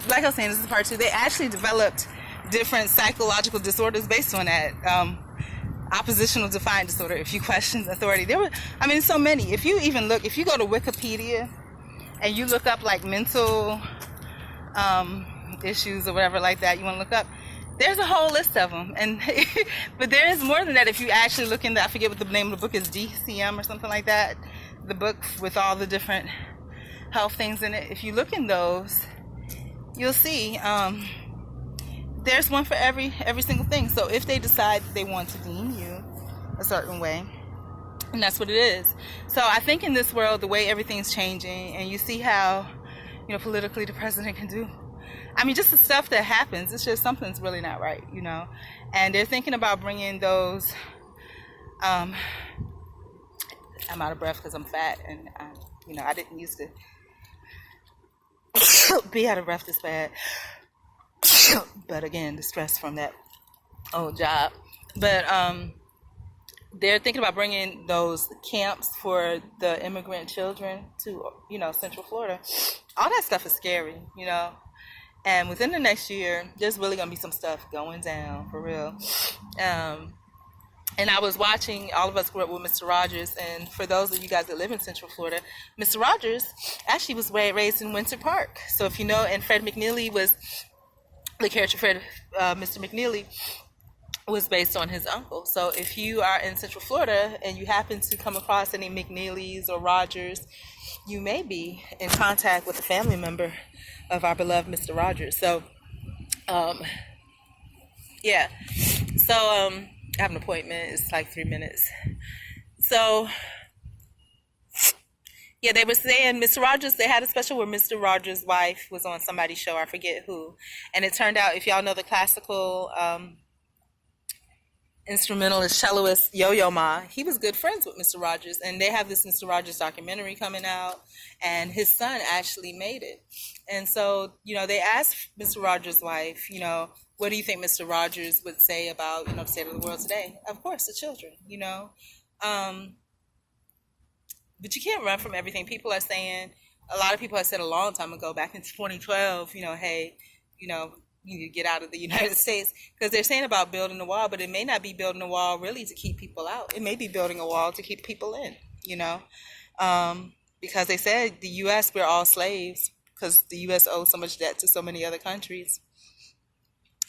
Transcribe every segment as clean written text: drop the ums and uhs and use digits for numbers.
like I was saying, this is part 2. They actually developed different psychological disorders based on that. Oppositional defiant disorder, if you question authority. So many. If you go to Wikipedia and you look up like mental issues or whatever like that you want to look up, there's a whole list of them. And but there is more than that. If you actually look into, I forget what the name of the book is, DCM or something like that, the book with all the different health things in it. If you look in those, you'll see there's one for every single thing. So if they decide they want to deem you a certain way, and that's what it is. So I think in this world, the way everything's changing, and you see how, politically the president can do, just the stuff that happens, it's just something's really not right, and they're thinking about bringing those, I'm out of breath because I'm fat, and I didn't used to be out of breath this bad. But again, the stress from that old job. But they're thinking about bringing those camps for the immigrant children to, Central Florida. All that stuff is scary, And within the next year, there's really going to be some stuff going down, for real. And I was watching, all of us grew up with Mr. Rogers, and for those of you guys that live in Central Florida, Mr. Rogers actually was raised in Winter Park. So if you know, and Fred McNeely was, the character Fred, Mr. McNeely, was based on his uncle. So if you are in Central Florida and you happen to come across any McNeelys or Rogers, you may be in contact with a family member of our beloved Mr. Rogers. So, yeah. So, I have an appointment. It's like 3 minutes. So, yeah, they were saying Mr. Rogers, they had a special where Mr. Rogers' wife was on somebody's show, I forget who. And it turned out, if y'all know the classical instrumentalist, celloist Yo-Yo Ma, he was good friends with Mr. Rogers. And they have this Mr. Rogers documentary coming out, and his son actually made it. And so, they asked Mr. Rogers' wife, what do you think Mr. Rogers would say about, the state of the world today? Of course, the children, But you can't run from everything. People are saying, a lot of people have said a long time ago, back in 2012, hey, you need to get out of the United States, because they're saying about building a wall, but it may not be building a wall really to keep people out. It may be building a wall to keep people in, because they said the U.S., we're all slaves, because the U.S. owes so much debt to so many other countries.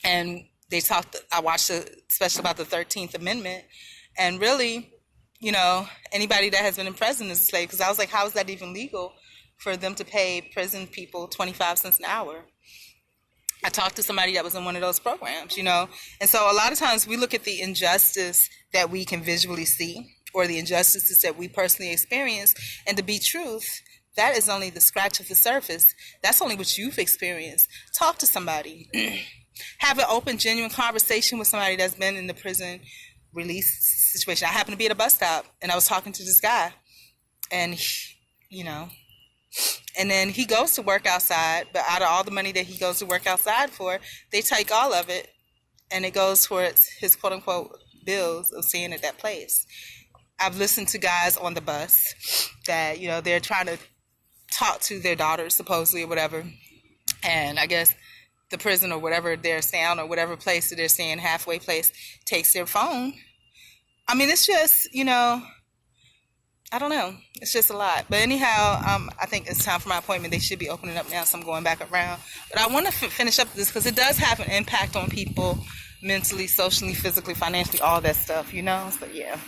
And I watched a special about the 13th Amendment, and really, anybody that has been in prison is a slave, because I was like, how is that even legal for them to pay prison people 25 cents an hour? I talked to somebody that was in one of those programs, and so a lot of times we look at the injustice that we can visually see, or the injustices that we personally experience, and to be truth, that is only the scratch of the surface. That's only what you've experienced. Talk to somebody. Have an open, genuine conversation with somebody that's been in the prison release situation. I happened to be at a bus stop, and I was talking to this guy, and and then he goes to work outside, but out of all the money that he goes to work outside for, they take all of it, and it goes towards his quote-unquote bills of staying at that place. I've listened to guys on the bus that, they're trying to talk to their daughters, supposedly, or whatever, and I guess the prison or whatever they're staying, or whatever place that they're staying, halfway place, takes their phone. It's just, I don't know. It's just a lot. But anyhow, I think it's time for my appointment. They should be opening up now, so I'm going back around. But I want to finish up this, because it does have an impact on people mentally, socially, physically, financially, all that stuff, So, yeah.